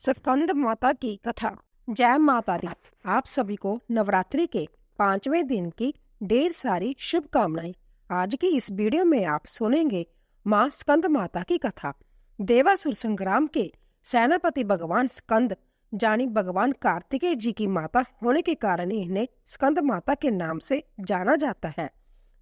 स्कंद माता की कथा। जय माता दी। आप सभी को नवरात्रि के 5वें दिन की ढेर सारी शुभकामनाएं। आज की इस वीडियो में आप सुनेंगे माँ स्कंद माता की कथा। देवासुर संग्राम के सेनापति भगवान स्कंद जानी भगवान कार्तिकेय जी की माता होने के कारण इन्हें स्कंद माता के नाम से जाना जाता है।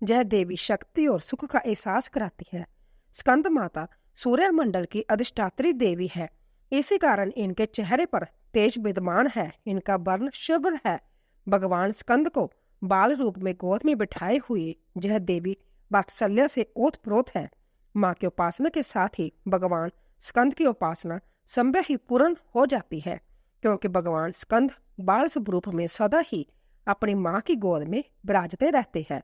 यह देवी शक्ति और सुख का एहसास कराती है। स्कंद माता सूर्य मंडल की अधिष्ठात्री देवी है। इसी कारण इनके चेहरे पर तेज विद्यमान है। इनका वर्ण शुभ्र है। भगवान स्कंद को बाल रूप में गोद में बिठाए हुए यह देवी वात्सल्य से ओतप्रोत है। माँ की उपासना के साथ ही भगवान स्कंद की उपासना संभव ही पूर्ण हो जाती है, क्योंकि भगवान स्कंद बाल स्वरूप में सदा ही अपनी माँ की गोद में विराजते रहते हैं।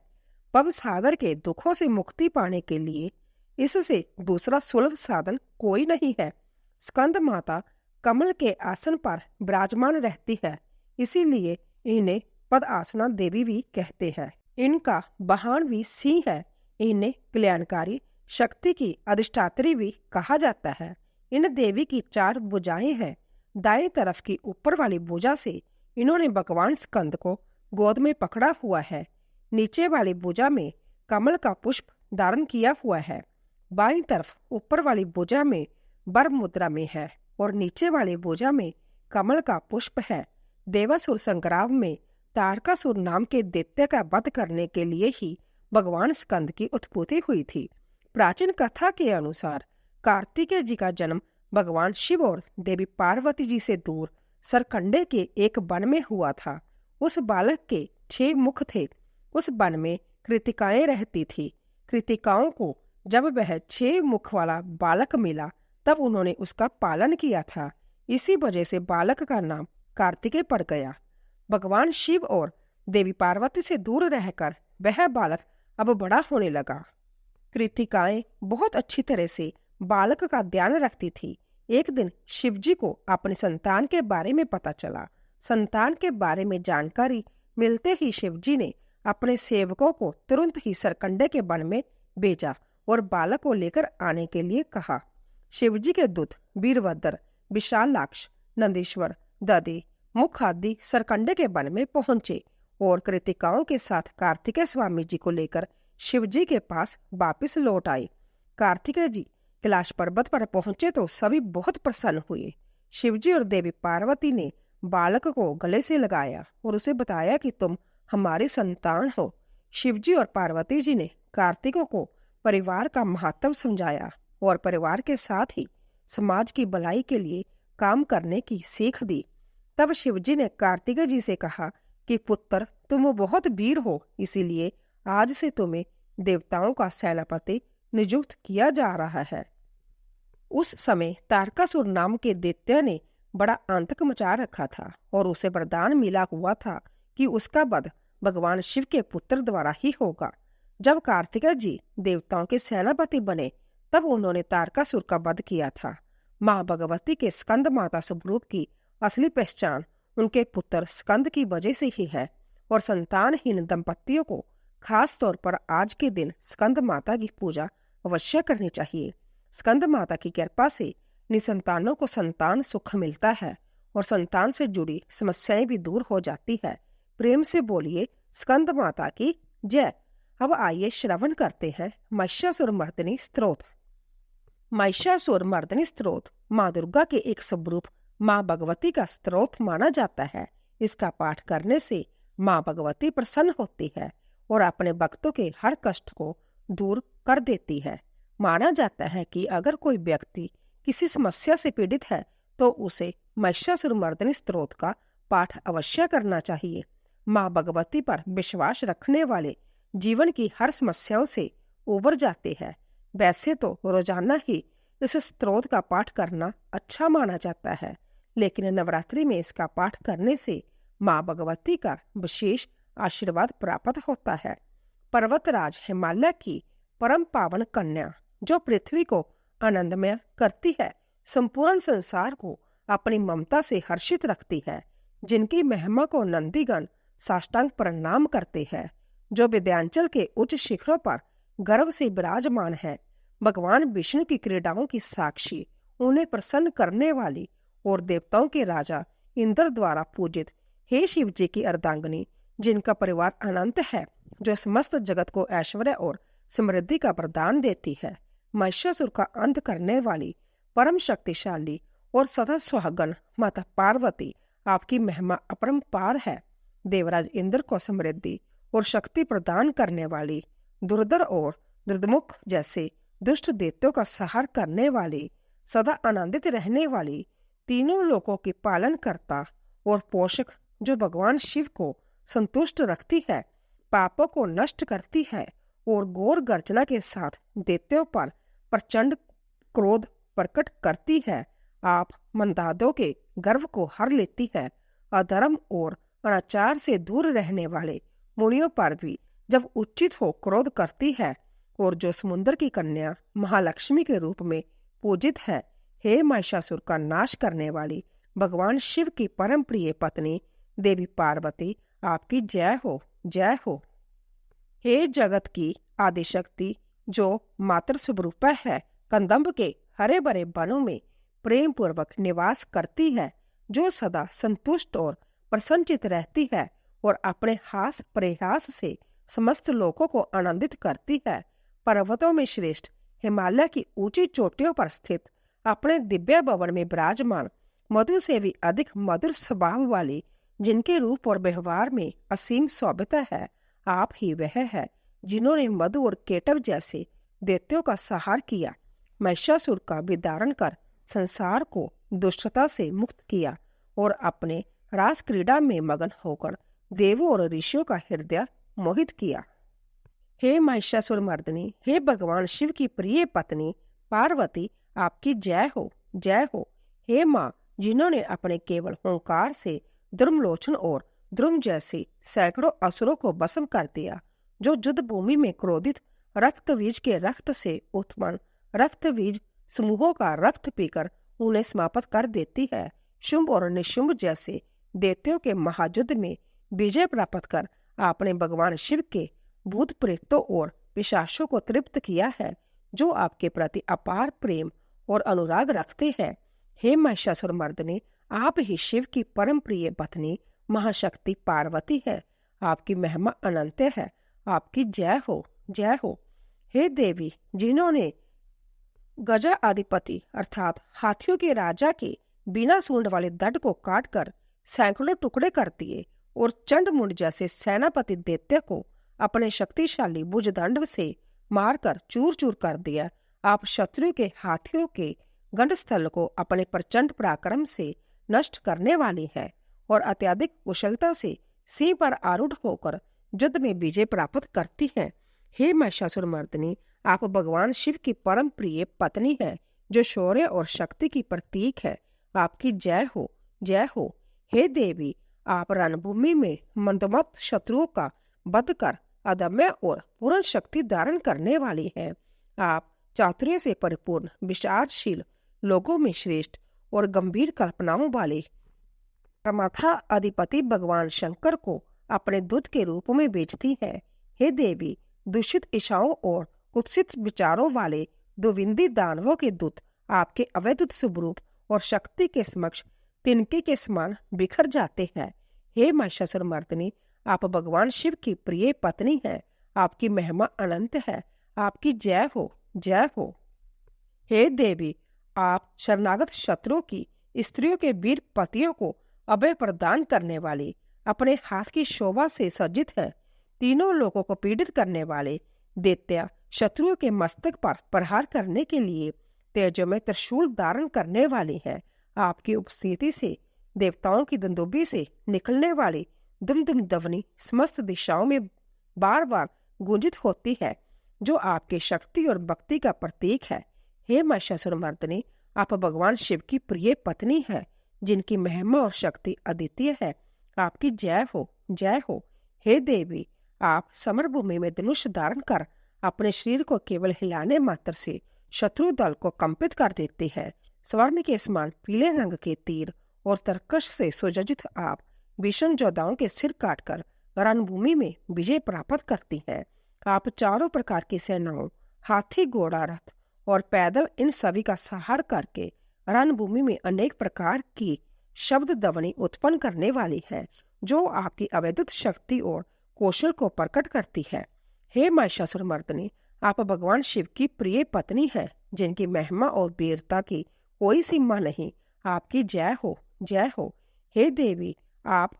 भव सागर के दुखों से मुक्ति पाने के लिए इससे दूसरा सुलभ साधन कोई नहीं है। स्कंद माता कमल के आसन पर विराजमान रहती है, इसीलिए इन्हें पद्मासना देवी भी कहते हैं। इनका वाहन भी सिंह है। इन्हें कल्याणकारी शक्ति की अधिष्ठात्री भी कहा जाता है। इन देवी की 4 भुजाएं हैं। दाएं तरफ की ऊपर वाली भुजा से इन्होंने भगवान स्कंद को गोद में पकड़ा हुआ है। नीचे वाली भुजा में कमल का पुष्प धारण किया हुआ है। बाईं तरफ ऊपर वाली भुजा में वर मुद्रा में है और नीचे वाली भुजा में कमल का पुष्प है। देवासुर संग्राम में तारकासुर नाम के दैत्य का वध करने के लिए ही भगवान स्कंद की उत्पत्ति हुई थी। प्राचीन कथा के अनुसार कार्तिकेय जी का जन्म भगवान शिव और देवी पार्वती जी से दूर सरकंडे के एक वन में हुआ था। उस बालक के 6 मुख थे। उस वन में कृतिकाएं रहती थी। कृतिकाओं को जब वह 6 मुख वाला बालक मिला तब उन्होंने उसका पालन किया था। इसी वजह से बालक का नाम कार्तिकेय पड़ गया। भगवान शिव और देवी पार्वती से दूर रहकर वह बालक अब बड़ा होने लगा। कृतिकाएं बहुत अच्छी तरह से बालक का ध्यान रखती थी। एक दिन शिव जी को अपनी संतान के बारे में पता चला। संतान के बारे में जानकारी मिलते ही शिव जी ने अपने सेवकों को तुरंत ही सरकंडे के वन में भेजा और बालक को लेकर आने के लिए कहा। शिवजी के दूत वीरभद्र, विशालाक्ष, नंदीश्वर, दधि, मुख आदि सरकंडे के वन में पहुंचे और कृतिकाओं के साथ कार्तिकेय स्वामी जी को लेकर शिवजी के पास वापस लौट आए। कार्तिकेय जी कैलाश पर्वत पर पहुंचे तो सभी बहुत प्रसन्न हुए। शिवजी और देवी पार्वती ने बालक को गले से लगाया और उसे बताया कि तुम हमारी संतान हो। शिवजी और पार्वती जी ने कार्तिकों को परिवार का महत्व समझाया और परिवार के साथ ही समाज की भलाई के लिए काम करने की सीख दी। तब शिवजी ने कार्तिकेय जी से कहा कि पुत्र, तुम बहुत वीर हो, इसीलिए आज से तुम्हें देवताओं का सेनापति नियुक्त किया जा रहा है। उस समय तारकासुर नाम के दैत्य ने बड़ा आतंक मचा रखा था और उसे वरदान मिला हुआ था कि उसका वध भगवान शिव के पुत्र द्वारा ही होगा। जब कार्तिकेय जी देवताओं के सेनापति बने तब उन्होंने तारकासुर का वध किया था। माँ भगवती के स्कंद माता स्वरूप की असली पहचान उनके पुत्र स्कंद की वजह से ही है और संतानहीन दंपतियों को खास तौर पर आज के दिन स्कंद माता की पूजा अवश्य करनी चाहिए। स्कंद माता की कृपा से निसंतानों को संतान सुख मिलता है और संतान से जुड़ी समस्याएं भी दूर हो जाती है। प्रेम से बोलिए स्कंद माता की जय। अब आइए श्रवण करते हैं महिषासुर मर्दिनी स्तोत्र। महिषासुर मर्दिनी स्तोत्र माँ दुर्गा के एक स्वरूप माँ भगवती का स्तोत्र माना जाता है। इसका पाठ करने से माँ भगवती प्रसन्न होती है और अपने भक्तों के हर कष्ट को दूर कर देती है। माना जाता है कि अगर कोई व्यक्ति किसी समस्या से पीड़ित है तो उसे महिषासुर मर्दिनी स्तोत्र का पाठ अवश्य करना चाहिए। माँ भगवती पर विश्वास रखने वाले जीवन की हर समस्याओं से उबर जाते हैं। वैसे तो रोजाना ही इस स्तोत्र का पाठ करना अच्छा माना जाता है, लेकिन नवरात्रि में इसका पाठ करने से माँ भगवती का विशेष आशीर्वाद प्राप्त होता है। पर्वतराज हिमालय की परम पावन कन्या जो पृथ्वी को आनंदमय करती है, संपूर्ण संसार को अपनी ममता से हर्षित रखती है, जिनकी महिमा को नंदीगण साष्टांग प्रणाम करते हैं, जो विंध्याचल के उच्च शिखरों पर गर्व से विराजमान है, भगवान विष्णु की क्रीड़ाओं की साक्षी, उन्हें प्रसन्न करने वाली और देवताओं के राजा इंद्र द्वारा पूजित हे शिव जी की अर्धांगिनी, जिनका परिवार अनंत है, जो समस्त जगत को ऐश्वर्य और समृद्धि का वरदान देती है। महिषासुर का अंत करने वाली परम शक्तिशाली और सदा सुहागन माता पार्वती, आपकी महिमा अपरंपार है। देवराज इंद्र को समृद्धि और शक्ति प्रदान करने वाली, दुर्धर और दुर्दमुख जैसे दुष्ट दैत्यों का संहार करने वाली, सदा आनंदित रहने वाली, तीनों लोकों की पालन करता और पोषक, जो भगवान शिव को संतुष्ट रखती है, पापों को नष्ट करती है और घोर गर्जना के साथ दैत्यों पर प्रचंड क्रोध प्रकट करती है। आप मंदादों के गर्व को हर लेती है। अधर्म और अनाचार से दूर रहने वाले मुनियों पर भी जब उचित हो क्रोध करती है, और जो समुद्र की कन्या महालक्ष्मी के रूप में पूजित है। हे महिषासुर का नाश करने वाली भगवान शिव की परम प्रिय पत्नी देवी पार्वती, आपकी जय हो, जय हो। हे जगत की आदिशक्ति, जो मातृ स्वरूप है, कंदम्ब के हरे भरे वनों में प्रेम पूर्वक निवास करती है, जो सदा संतुष्ट और प्रसन्नचित रहती है और अपने हास प्रयास से समस्त लोगों को आनंदित करती है। पर्वतों में श्रेष्ठ हिमालय की ऊंची चोटियों पर स्थित अपने दिव्य भवन में विराजमान, मधु से भी अधिक मधुर स्वभाव वाली, जिनके रूप और व्यवहार में असीम सौम्यता है, आप ही वह है जिन्होंने मधु और केटव जैसे दैत्यों का संहार किया, महिषासुर का विदारण कर संसार को दुष्टता से मुक्त किया और अपने रास क्रीड़ा में मगन होकर देवों और ऋषियों का हृदय मोहित किया। हे महिषासुर मर्दिनी, हे भगवान शिव की प्रिय पत्नी पार्वती, आपकी जय हो, जय हो। हे माँ, जिन्होंने अपने केवल ओंकार से द्रुमलोचन और द्रुम जैसे सैकड़ों असुरों को भस्म कर दिया, जो युद्ध भूमि में क्रोधित रक्तबीज के रक्त से उत्पन्न रक्तबीज समूहों का रक्त पीकर उन्हें समाप्त कर देती है। शुंभ और निशुंभ जैसे दैत्यों के महायुद्ध में विजय प्राप्त कर आपने भगवान शिव के भूत प्रेतों और पिशाचों को तृप्त किया है, जो आपके प्रति अपार प्रेम और अनुराग रखते हैं। हे महिषासुर मर्दिनी, आप ही शिव की परम प्रिय पत्नी महाशक्ति पार्वती है। आपकी महिमा अनंत है, आपकी जय हो, जय हो। हे देवी, जिन्होंने गजा आदिपति अर्थात हाथियों के राजा के बिना सूंड वाले दंड को काटकर सैकड़ों टुकड़े कर दिए और चंडमुंड जैसे सेनापति दैत्य को अपने शक्तिशाली भुजदंड से मारकर चूर चूर कर दिया, आप शत्रु के हाथियों के गंडस्थल को अपने प्रचंड पराक्रम से नष्ट करने वाली है और अत्यधिक कुशलता से सिंह पर आरूढ़ होकर युद्ध में विजय प्राप्त करती है। हे महिषासुर मर्दिनी, आप भगवान शिव की परम प्रिय पत्नी है, जो शौर्य और शक्ति की प्रतीक है, आपकी जय हो, जय हो। हे देवी, आप रणभूमि में मंदमत शत्रुओं का वध कर अदम्य और पूर्ण शक्ति धारण करने वाली हैं। आप चातुर्य से परिपूर्ण विचारशील, लोगों में श्रेष्ठ और गंभीर कल्पनाओं वाले प्रमाथा अधिपति भगवान शंकर को अपने दूत के रूप में भेजती है। हे देवी, दूषित इच्छाओं और कुत्सित विचारों वाले दुविंदी दानवों के दूत आपके अवैध स्वरूप और शक्ति के समक्ष तिनके के समान बिखर जाते हैं। हे महिषासुर मर्दिनी, आप भगवान शिव की प्रिय पत्नी हैं, आपकी महिमा अनंत है, आपकी जय हो, जय हो। हे देवी, आप शरणागत शत्रुओं की स्त्रियों के वीर पतियों को अभय प्रदान करने वाली, अपने हाथ की शोभा से सज्जित है। तीनों लोगों को पीड़ित करने वाले दैत्य शत्रुओं के मस्तक पर प्रहार करने के लिए तेजोमय त्रिशूल धारण करने वाली है। आपकी उपस्थिति से देवताओं की दुंदुभी से निकलने वाली दुमदुम ध्वनि समस्त दिशाओं में बार बार गूंजित होती है, जो आपकी शक्ति और भक्ति का प्रतीक है। हे महिषासुर मर्दिनी, आप भगवान शिव की प्रिय पत्नी है, जिनकी महिमा और शक्ति अद्वितीय है, आपकी जय हो, जय हो। हे देवी, आप समरभूमि में धनुष धारण कर अपने शरीर को केवल हिलाने मात्र से शत्रु दल को कंपित कर देते हैं। स्वर्ण के समान पीले रंग के तीर और तरकश से सुसज्जित आप भीषण योद्धाओं के सिर काटकर रणभूमि में विजय प्राप्त करती हैं। आप चारों प्रकार की सेनाओं, हाथी, घोड़ा, रथ और पैदल, इन सभी का संहार करके रणभूमि में अनेक प्रकार की शब्द ध्वनि उत्पन्न करने वाली है, जो आपकी अवैध शक्ति और कौशल को प्रकट करती है। हे महिषासुरमर्दिनी, आप भगवान शिव की प्रिय पत्नी है, जिनकी महिमा और वीरता की कोई सीमा नहीं। आपकी जय हो, जय हो। हे देवी, आप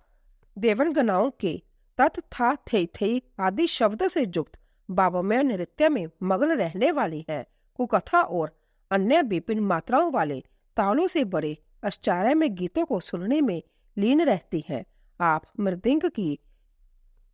देवनगणाओं के तत् था थे आदि शब्द से युक्त भावमय नृत्य में मग्न रहने वाली है। कुकथा और अन्य विभिन्न मात्राओं वाले तालों से बड़े आश्चर्य में गीतों को सुनने में लीन रहती है। आप मृदंग की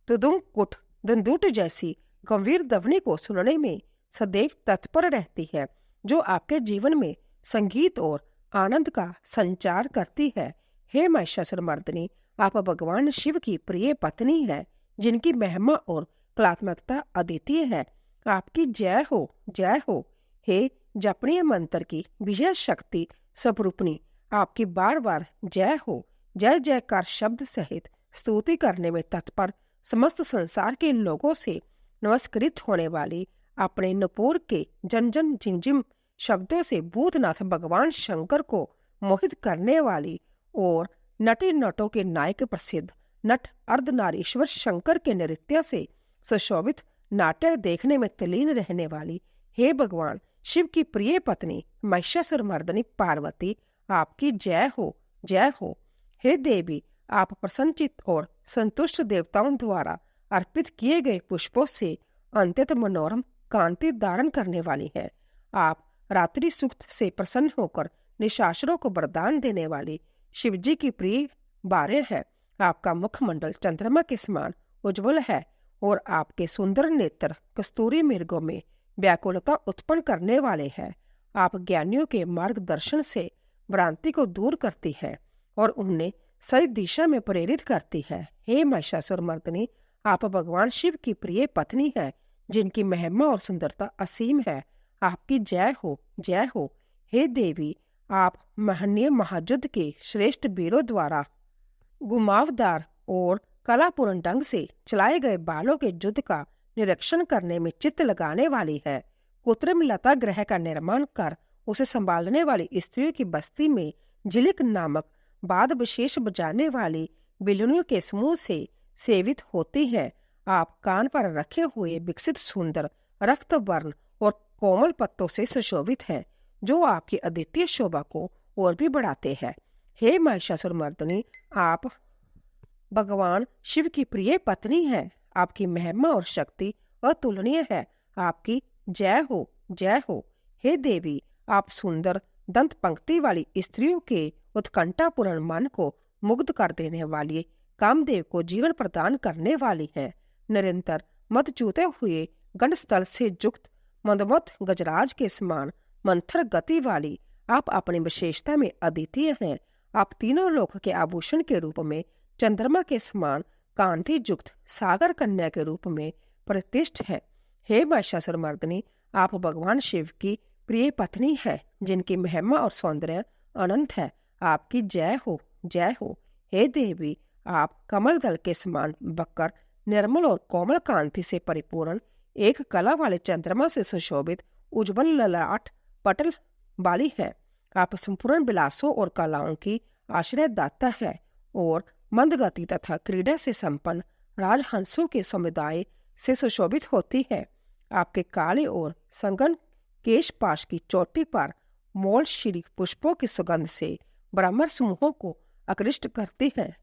तुदुंग कुट दंदुट जैसी गंभीर ध्वनि को सुनने में सदैव तत्पर रहती है, जो आपके जीवन में संगीत और आनंद का संचार करती है। हे महिषासुरमर्दिनी, आप भगवान शिव की प्रिय पत्नी है, जिनकी महिमा और कलात्मकता अद्वितीय है। आपकी जय हो, जय हो। हे जपनीय मंत्र की विजय शक्ति स्वरूपणी, आपकी बार बार जय हो। जय जयकार शब्द सहित स्तुति करने में तत्पर समस्त संसार के लोगों से नमस्कृत होने वाली, अपने नुपुर के जन जन झिमझिम शब्दों से भूतनाथ भगवान शंकर को मोहित करने वाली और नटी नटों के नायक प्रसिद्ध नट अर्धनारीश्वर शंकर के नृत्य से सुशोभित नाट्य देखने में तल्लीन रहने वाली, हे भगवान शिव की प्रिय पत्नी महिषासुरमर्दिनी पार्वती, आपकी जय हो, जय हो। हे देवी, आप प्रसन्नचित और संतुष्ट देवताओं द्वारा अर्पित किए गए पुष्पों से अत्यंत मनोरम कांति धारण करने वाली है। आप रात्रि सुक्त से प्रसन्न होकर निशाचरों को वरदान देने वाली शिवजी की प्रिय बारे है। आपका मुखमंडल चंद्रमा के समान उज्जवल है और आपके सुंदर नेत्र कस्तूरी मृगों में व्याकुलता उत्पन्न करने वाले हैं। आप ज्ञानियों के मार्गदर्शन से भ्रांति को दूर करती है और उन्हें सही दिशा में प्रेरित करती है। हे महिषासुरमर्दिनी, आप भगवान शिव की प्रिय पत्नी है, जिनकी महिमा और सुंदरता असीम है। आपकी जय हो, जय हो। हे देवी, आप महनीय महायुद्ध के श्रेष्ठ वीरों द्वारा घुमावदार और कलापूर्ण ढंग से चलाए गए बालों के युद्ध का निरीक्षण करने में चित्त लगाने वाली है। कृत्रिम लता ग्रह का निर्माण कर उसे संभालने वाली स्त्रियों की बस्ती में झिलिक नामक बाद विशेष बजाने वाली बिलुनियों के समूह से सेवित होती है। आप कान पर रखे हुए विकसित सुंदर रक्त वर्ण और कोमल पत्तों से सुशोभित है, जो आपकी अद्वितीय शोभा को और भी बढ़ाते हैं। हे महिषासुरमर्दिनी, आप भगवान शिव की प्रिय पत्नी है। आपकी महिमा और शक्ति अतुलनीय है। आपकी जय हो, जय हो। हे देवी, आप सुंदर दंत पंक्ति वाली स्त्रियों के उत्कंठापूर्ण मन को मुग्ध कर देने वाली, कामदेव को जीवन प्रदान करने वाली है। निरंतर मत चूते हुए गंडस्थल से युक्त मंदमत गजराज के समान मंथर गति वाली, आप अपनी विशेषता में अद्वितीय हैं। आप तीनों लोक के आभूषण के रूप में चंद्रमा के समान कांति युक्त सागर कन्या के रूप में प्रतिष्ठित है। हे महिषासुरमर्दिनी, आप भगवान शिव की प्रिय पत्नी है, जिनकी महिमा और सौंदर्य अनंत है। आपकी जय हो, जय हो। हे देवी, आप कमल दल के समान बक्कर निर्मल और कोमल कांति से परिपूर्ण एक कला वाले चंद्रमा से सुशोभित उज्जवल ललाट पटल वाली है। आप संपूर्ण विलासों और कलाओं की आश्रयदाता है और मंदगति तथा क्रीड़ा से संपन्न राजहंसों के समुदाय से सुशोभित होती है। आपके काले और संगन केश पाश की चोटी पर मोल श्री पुष्पों की सुगंध से ब्राह्मण समूहों को आकृष्ट करती है।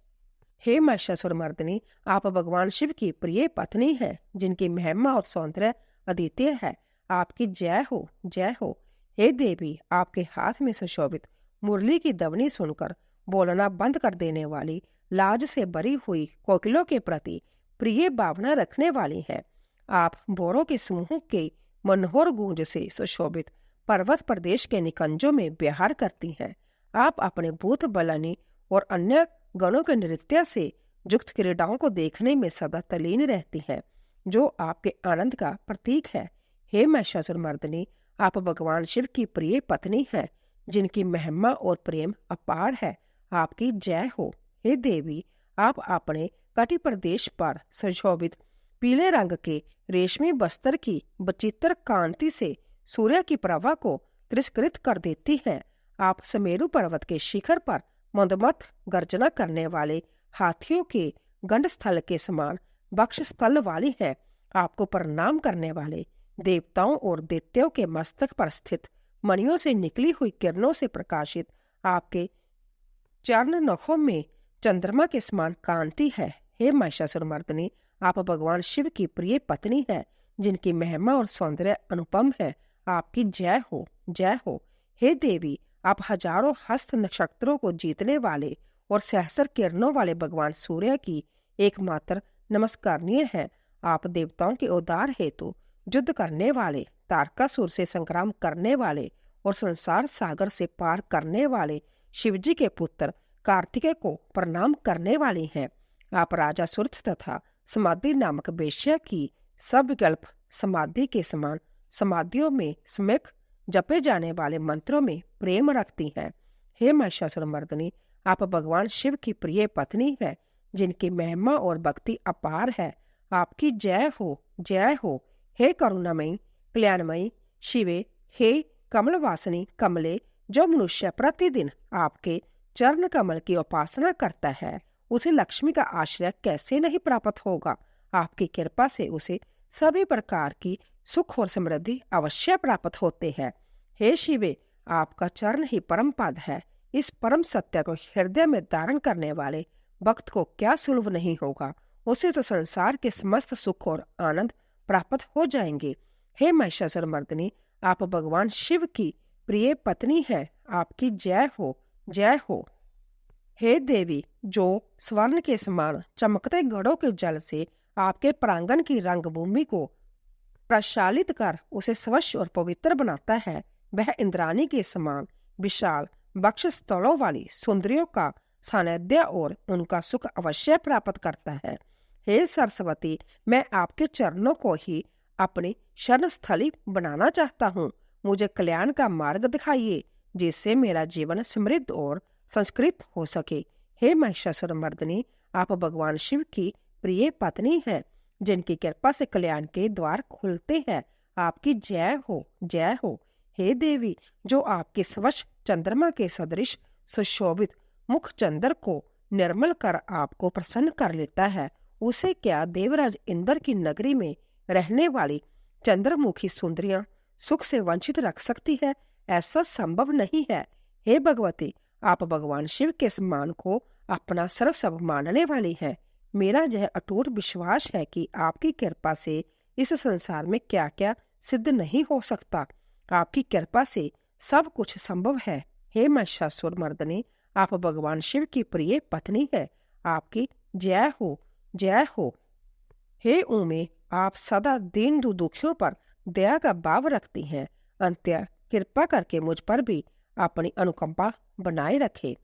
हे महिषासुरमर्दिनी, आप भगवान शिव की प्रिय पत्नी है, जिनकी महिमा और सौंदर्य अद्वितीय है। आपकी जय हो, जय हो। हे देवी, आपके हाथ में सुशोभित मुरली की ध्वनि सुनकर बोलना बंद कर देने वाली, लाज से भरी हुई कोकिलों के प्रति प्रिय भावना रखने वाली है। आप भोरों के समूह के मनोहर गूंज से सुशोभित पर्वत प्रदेश के निकंजों में विहार करती हैं। आप अपने भूत बलनी और अन्य गणों के नृत्य से युक्त क्रीड़ाओं को देखने में सदा तल्लीन रहती हैं, जो आपके आनंद का प्रतीक है। हे महिषासुरमर्दिनी, आप भगवान शिव की प्रिय पत्नी है, जिनकी महिमा और प्रेम अपार है। आपकी जय हो। हे देवी, आप अपने कटि प्रदेश पर सुशोभित पीले रंग के रेशमी बस्तर की विचित्र कांति से सूर्य की प्रभा को तिरस्कृत कर देती है। आप सुमेरु पर्वत के शिखर पर मंदमथ गर्जना करने वाले हाथियों के गंड स्थल के समान वक्ष स्थल वाली है। आपको प्रणाम करने वाले देवताओं और दैत्यों के मस्तक पर स्थित मणियों से निकली हुई किरणों से प्रकाशित आपके चरण नखों में चंद्रमा के समान कांति है। हे महिषासुरमर्दिनी, आप भगवान शिव की प्रिय पत्नी है, जिनकी महिमा और सौंदर्य अनुपम है। आपकी जय हो, जय हो। हे देवी, आप हजारों हस्त नक्षत्रों को जीतने वाले और सहस्र किरणों वाले भगवान सूर्य की एकमात्र नमस्कारणीय है। आप देवताओं के उद्धार हेतु युद्ध करने वाले, तारकासुर से संग्राम करने वाले और संसार सागर से पार करने वाले शिवजी के पुत्र कार्तिकेय को प्रणाम करने वाली हैं। आप राजा सुरथ तथा समाधि नामक वेश्या की सब विकल्प समाधि के समान समाधियों में सम्यक जपे जाने वाले मंत्रों में प्रेम रखती हैं। हे महिषासुरमर्दिनी, आप भगवान शिव की प्रिय पत्नी है, जिनकी महिमा और भक्ति अपार है। आपकी जय हो, जय हो। हे करुणामयी, कल्याणमयी शिवे, हे कमलवासिनी कमले, जो मनुष्य प्रतिदिन आपके चरण कमल की उपासना करता है, उसे लक्ष्मी का आश्रय कैसे नहीं प्राप्त होगा। आपकी कृपा से उसे सभी प्रकार की सुख और समृद्धि अवश्य प्राप्त होते हैं। हे शिवे, आपका चरण ही परम पद है। इस परम सत्य को हृदय में धारण करने वाले भक्त को क्या सुलभ नहीं होगा। उसे तो संसार के समस्त सुख और आनंद प्राप्त हो जाएंगे। हे महिषासुरमर्दिनी, आप भगवान शिव की प्रिय पत्नी है। आपकी जय हो, जय हो। हे देवी, जो स्वर्ण के समान चमकते घड़ों के जल से आपके प्रांगण की रंगभूमि को प्रक्षालित कर उसे स्वच्छ और पवित्र बनाता है, वह इंद्राणी के समान विशाल वक्ष स्थलों वाली सुंदरियों का सानिध्य और उनका सुख अवश्य प्राप्त करता है। हे सरस्वती, मैं आपके चरणों को ही अपनी शरण स्थली बनाना चाहता हूँ। मुझे कल्याण का मार्ग दिखाइए, जिससे मेरा जीवन समृद्ध और संस्कृत हो सके। हे महिषासुरमर्दिनी, आप भगवान शिव की प्रिय पत्नी हैं, जिनकी कृपा से कल्याण के द्वार खुलते हैं। आपकी जय हो, जय हो। हे देवी, जो आपके स्वच्छ चंद्रमा के सदृश सुशोभित मुख चंद्र को निर्मल कर आपको प्रसन्न कर लेता है, उसे क्या देवराज इंद्र की नगरी में रहने वाली चंद्रमुखी सुंदरियां सुख से वंचित रख सकती है? ऐसा संभव नहीं है। हे भगवती, आप भगवान शिव के सम्मान को अपना सर्वस्व मानने वाली है। मेरा यह अटूट विश्वास है कि आपकी कृपा से इस संसार में क्या क्या सिद्ध नहीं हो सकता। आपकी कृपा से सब कुछ संभव है। हे महिषासुरमर्दिनी, आप भगवान शिव की प्रिय पत्नी है। आपकी जय हो, जय हो। हे उमे, आप सदा दीन दुखियों पर दया का भाव रखती हैं। अंत्य कृपा करके मुझ पर भी अपनी अनुकंपा बनाए रखे।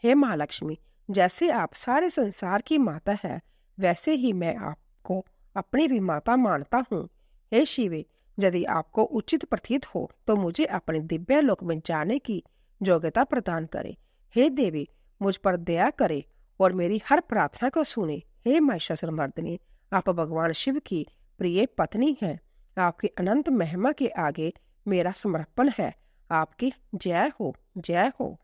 हे महालक्ष्मी, जैसे आप सारे संसार की माता है, वैसे ही मैं आपको अपनी भी माता मानता हूँ। हे शिवे, यदि आपको उचित प्रतीत हो तो मुझे अपने दिव्य लोक में जाने की योग्यता प्रदान करे। हे देवी, मुझ पर दया करे और मेरी हर प्रार्थना को सुने। हे महिषासुरमर्दिनी, आप भगवान शिव की प्रिय पत्नी हैं। आपकी अनंत महिमा के आगे मेरा समर्पण है। आपकी जय हो, जय हो।